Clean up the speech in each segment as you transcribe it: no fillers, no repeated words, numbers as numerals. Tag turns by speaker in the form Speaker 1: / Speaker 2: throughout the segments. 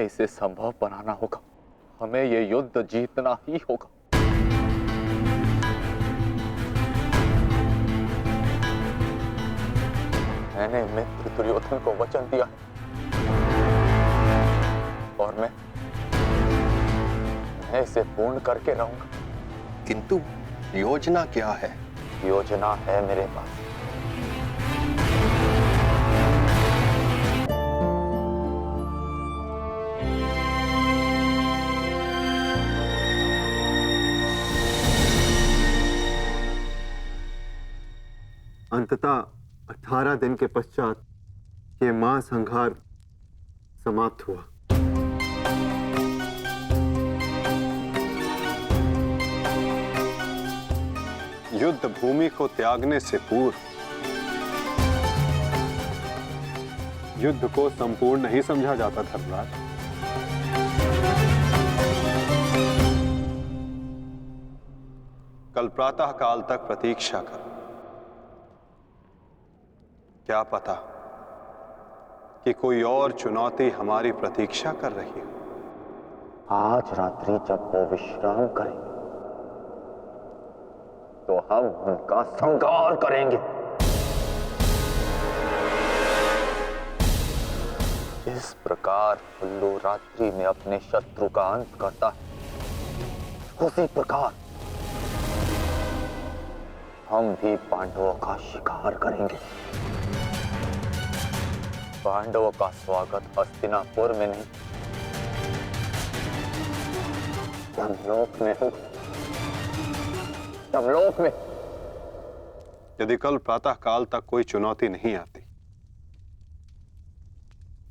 Speaker 1: इसे संभव बनाना होगा। हमें ये युद्ध जीतना ही होगा। मैंने मित्र दुर्योधन को वचन दिया है और मैं इसे पूर्ण करके रहूंगा।
Speaker 2: किंतु योजना क्या है?
Speaker 1: योजना है मेरे पास।
Speaker 3: अंततः 18 दिन के पश्चात ये महासंहार समाप्त हुआ।
Speaker 4: युद्ध भूमि को त्यागने से पूर्व युद्ध को संपूर्ण नहीं समझा जाता धर्मराज। कल प्रातः काल तक प्रतीक्षा करो। क्या पता कि कोई और चुनौती हमारी प्रतीक्षा कर रही हो।
Speaker 1: आज रात्रि जब वो विश्राम करेंगे तो हम उनका संहार करेंगे। जिस प्रकार उल्लू रात्रि में अपने शत्रु का अंत करता है, उसी प्रकार हम भी पांडवों का शिकार करेंगे। पांडवों का स्वागत हस्तिनापुर में नहीं, यमलोक में होगा। यमलोक में।
Speaker 4: यदि कल प्रातः काल तक कोई चुनौती नहीं आती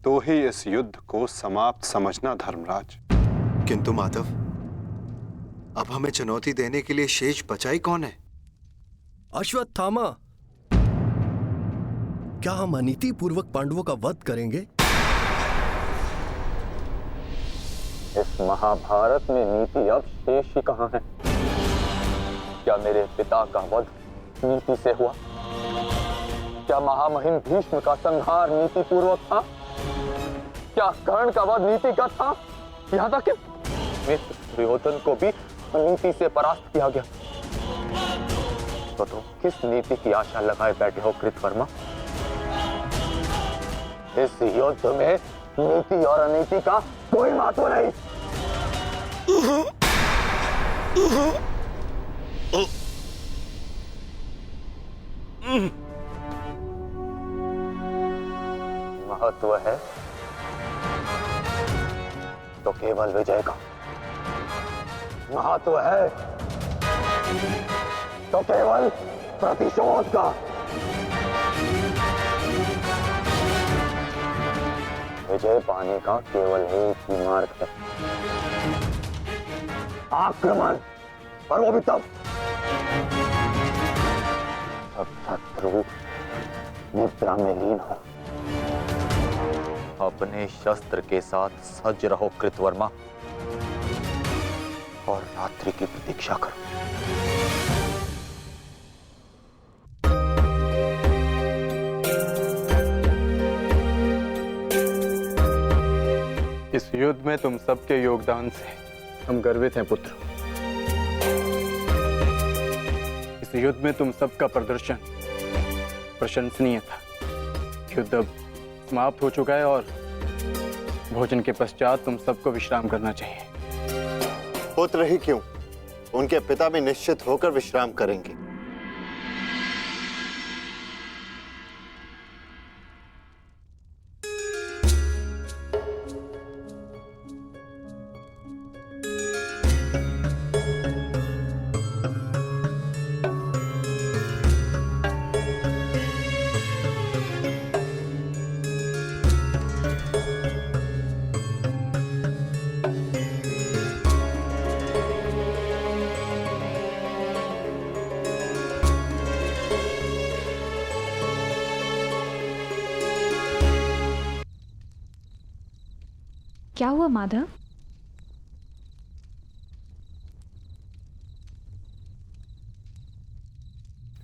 Speaker 4: तो ही इस युद्ध को समाप्त समझना धर्मराज।
Speaker 2: किंतु माधव, अब हमें चुनौती देने के लिए शेष बचा ही कौन है?
Speaker 5: अश्वत्थामा। क्या हम अनीति पूर्वक पांडवों का वध करेंगे?
Speaker 1: इस महाभारत में नीति अब शेष ही कहां है? क्या मेरे पिता का वध नीति से हुआ? क्या महामहिम भीष्म का संहार नीति पूर्वक था? क्या कर्ण का वध नीति का था? यहां तक कि मित्र दुर्योधन को भी नीति से परास्त किया गया। तो तुम किस नीति की आशा लगाए बैठे हो कृतवर्मा? इस युद्ध में नीति और अनीति का कोई महत्व नहीं। महत्व है तो केवल विजय का। महत्व है तो केवल प्रतिशोध का। विजय पाने का केवल एक ही मार्ग है, आक्रमण। और वो भी तब जब शत्रु निद्रा में लीन हो। अपने शस्त्र के साथ सज्ज रहो कृतवर्मा और रात्रि की प्रतीक्षा करो।
Speaker 6: इस युद्ध में तुम सबके योगदान से हम गर्वित हैं पुत्र। इस युद्ध में तुम सबका प्रदर्शन प्रशंसनीय था। युद्ध अब समाप्त हो चुका है और भोजन के पश्चात तुम सबको विश्राम करना चाहिए।
Speaker 3: पुत्र ही क्यों, उनके पिता भी निश्चित होकर विश्राम करेंगे।
Speaker 7: क्या हुआ माधव?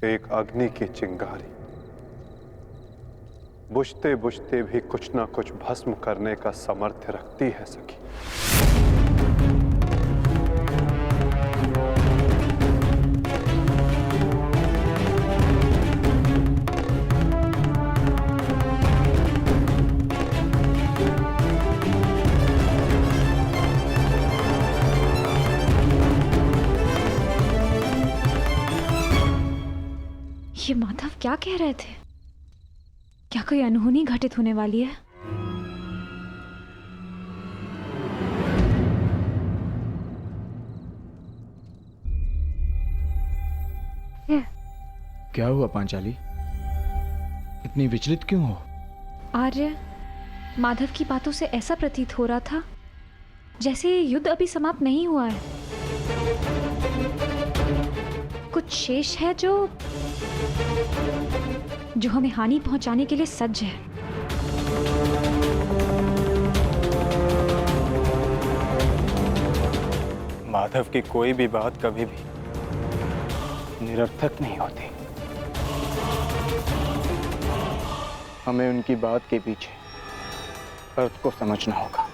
Speaker 4: एक अग्नि की चिंगारी बुझते बुझते भी कुछ ना कुछ भस्म करने का सामर्थ्य रखती है सखी।
Speaker 7: ये माधव क्या कह रहे थे? क्या कोई अनहोनी घटित होने वाली है?
Speaker 8: क्या हुआ पांचाली? इतनी विचलित क्यों हो?
Speaker 7: आर्य, माधव की बातों से ऐसा प्रतीत हो रहा था जैसे ये युद्ध अभी समाप्त नहीं हुआ है। कुछ शेष है जो हमें हानि पहुंचाने के लिए सज्ज है।
Speaker 6: माधव की कोई भी बात कभी भी निरर्थक नहीं होती। हमें उनकी बात के पीछे अर्थ को समझना होगा।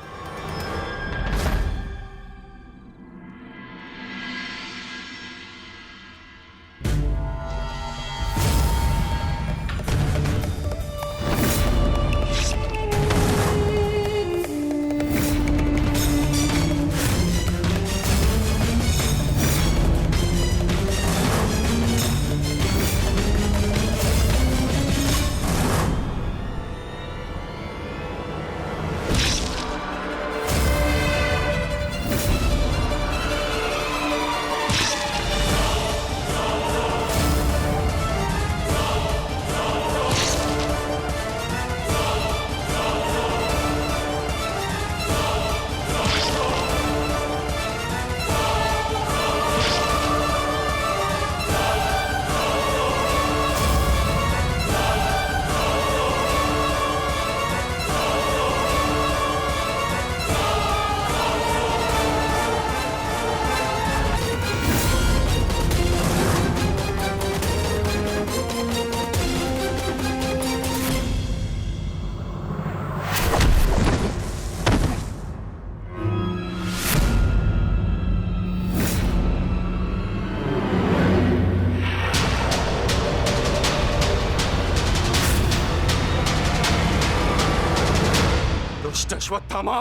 Speaker 5: अश्वत्थामा,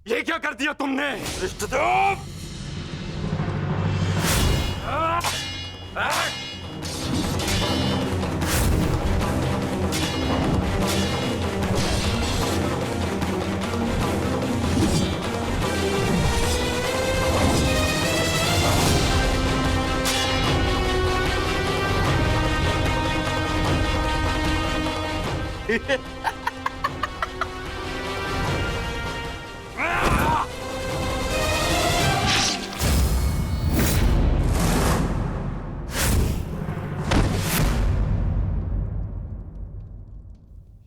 Speaker 5: ये क्या कर दिया तुमने?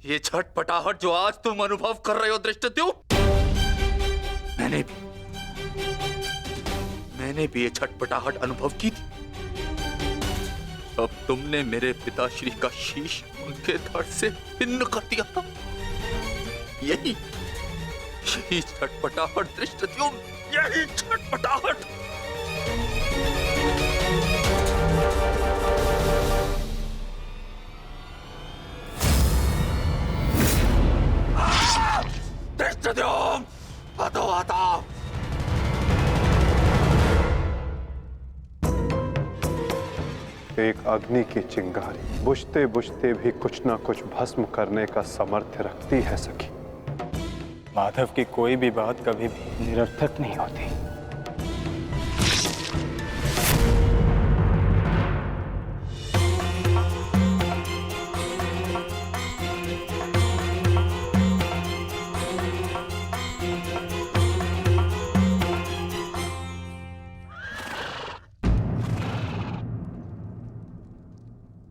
Speaker 1: ये छटपटाहट जो आज तुम अनुभव कर रहे हो धृष्टद्युम्न, मैंने भी ये छटपटाहट अनुभव की थी। अब तुमने मेरे पिताश्री का शीश उनके धड़ से भिन्न कर दिया था। यही छटपटाहट धृष्टद्युम्न, यही छटपटाहट। धृष्टद्युम्न, हटो हटाओ।
Speaker 4: एक अग्नि की चिंगारी बुझते बुझते भी कुछ ना कुछ भस्म करने का सामर्थ्य रखती है सखी।
Speaker 6: माधव की कोई भी बात कभी भी निरर्थक नहीं होती।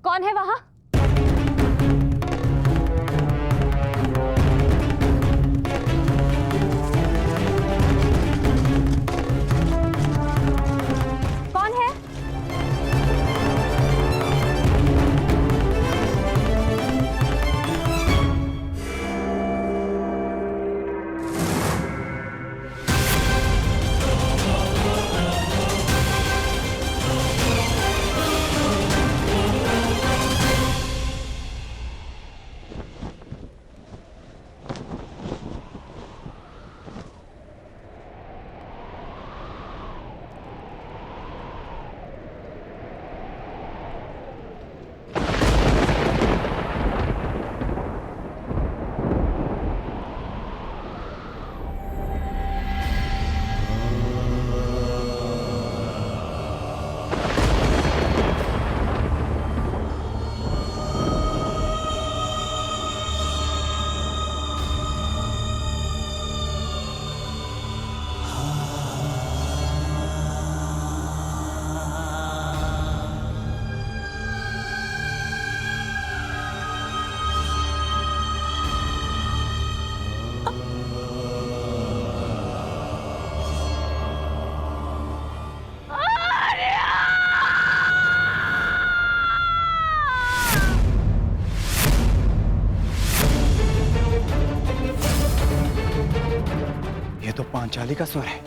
Speaker 7: कौन है वहां? कौन है?
Speaker 6: तो पांचाली का स्वर है।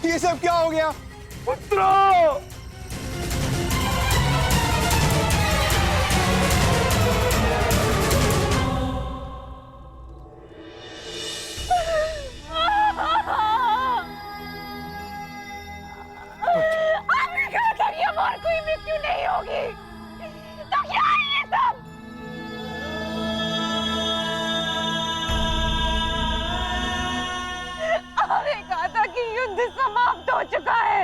Speaker 4: ये सब क्या हो गया?
Speaker 9: आपने कहा था कि अब और कोई मृत्यु नहीं होगी, तो क्या है ये सब? आपने कहा था कि युद्ध समाप्त हो चुका है,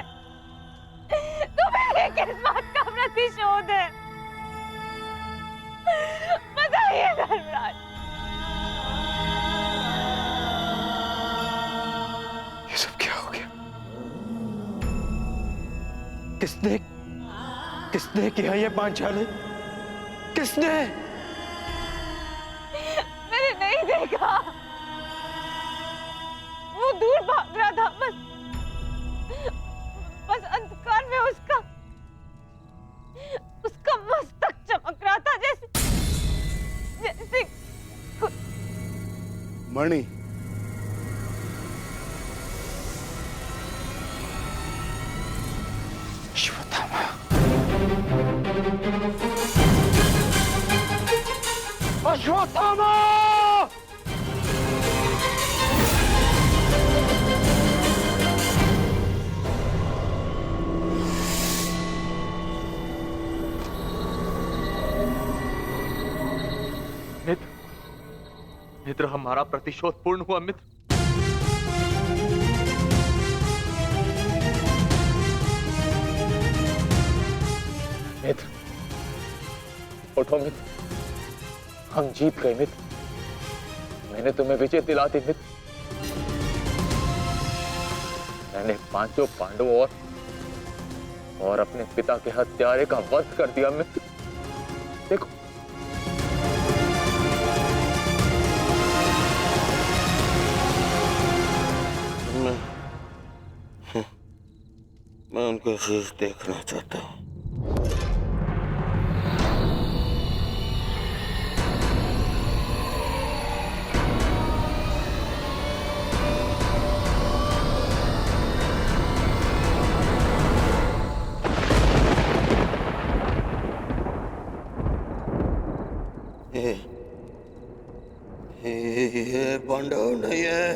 Speaker 9: तो मेरे किस बात का प्रतिशोध है? बताइए धर्मराज।
Speaker 5: ये सब क्या हो गया? किसने किया ये पांचाली? किसने?
Speaker 9: मैंने नहीं देखा, वो दूर भाग रहा था। बस अंधकार में उसका मस्तक चमक रहा था, जैसे
Speaker 3: मणि,
Speaker 5: अश्वत्थामा, अश्वत्थामा!
Speaker 1: मित्र, हमारा प्रतिशोध पूर्ण हुआ मित्र। मित्र, उठो मित्र, हम जीत गए मित्र। मैंने तुम्हें विजय दिला दी मित्र। मैंने पांचों पांडवों और अपने पिता के हत्यारे का वध कर दिया मित्र। देखो,
Speaker 3: मैं उनका शीश देखना चाहता हूँ। ये पांडव नहीं है।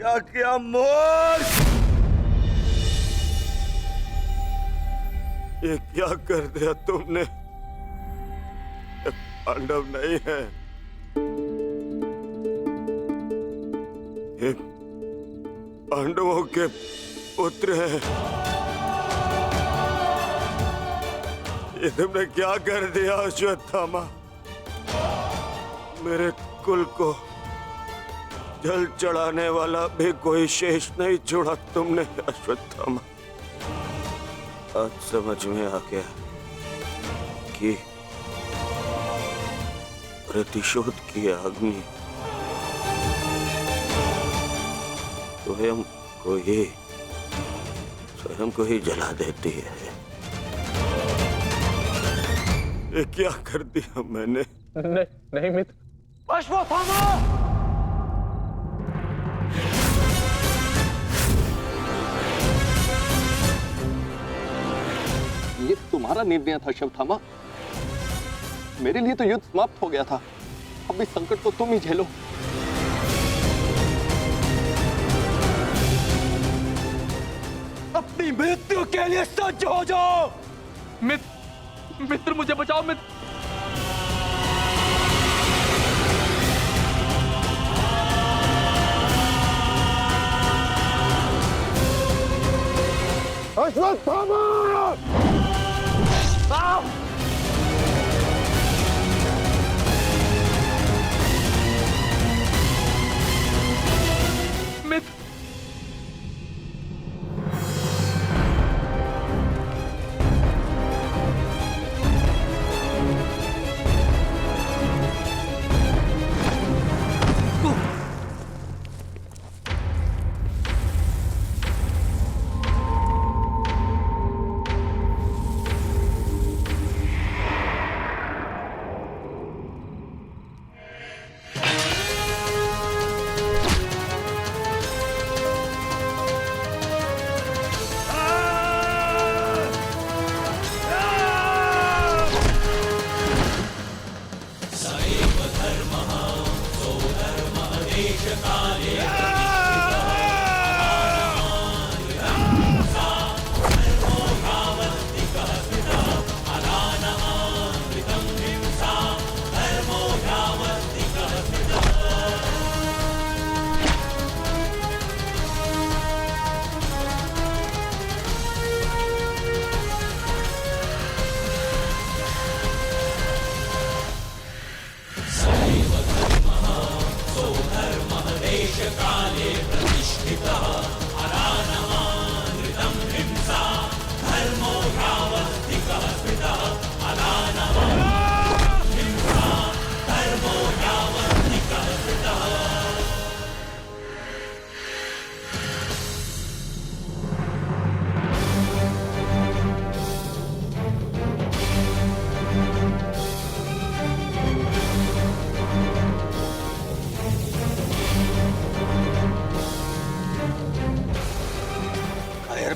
Speaker 3: क्या किया मूर्ख? ये क्या कर दिया तुमने? ये पांडव नहीं है, ये पांडवों के पुत्र हैं। ये तुमने क्या कर दिया अश्वत्थामा? मेरे कुल को जल चढ़ाने वाला भी कोई शेष नहीं छोड़ा तुमने अश्वत्थामा। आज समझ में आ गया कि प्रतिशोध की अग्नि स्वयं को ही जला देती है। ये क्या कर दिया मैंने?
Speaker 1: नहीं मित्र।
Speaker 5: अश्वत्थामा!
Speaker 1: ये तुम्हारा निर्णय था अश्वत्थामा। मेरे लिए तो युद्ध समाप्त हो गया था। अब इस संकट को तुम ही झेलो।
Speaker 5: अपनी मृत्यु के लिए सज्ज हो जाओ। मित्र मुझे बचाओ मित्र।
Speaker 3: अश्वत्थामा!
Speaker 5: मित्र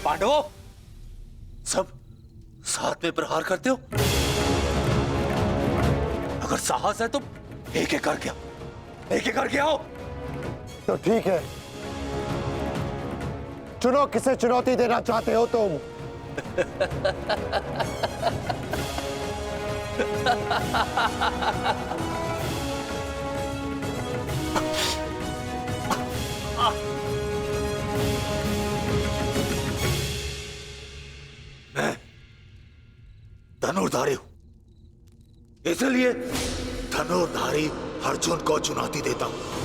Speaker 3: पांडवों, सब साथ में प्रहार करते हो? अगर साहस है तो एक एक करके आओ।
Speaker 10: तो ठीक है, चुनो किसे चुनौती देना चाहते हो तुम।
Speaker 3: मैं धनुर्धारी हूं, इसलिए धनुर्धारी अर्जुन को चुनौती देता हूं।